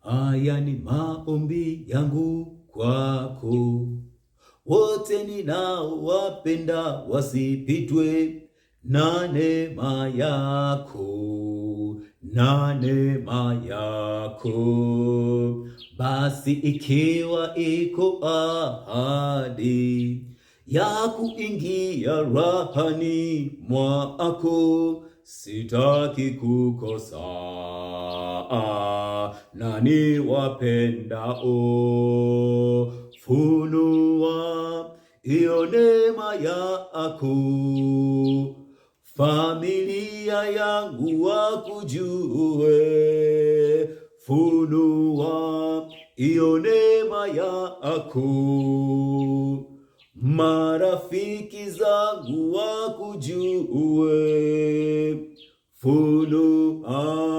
Haya ni maombi yangu kwako, wote ninaowapenda wasipitwe na neema yako, na neema yako. Basi ikiwa iko ahadi ya kuingia rahani mwako, sitaki kukosa na niwapendao. Funua hiyo neema yako, familia yangu wakujue. Funua hiyo neema yako, marafiki zangu wakujue. Funua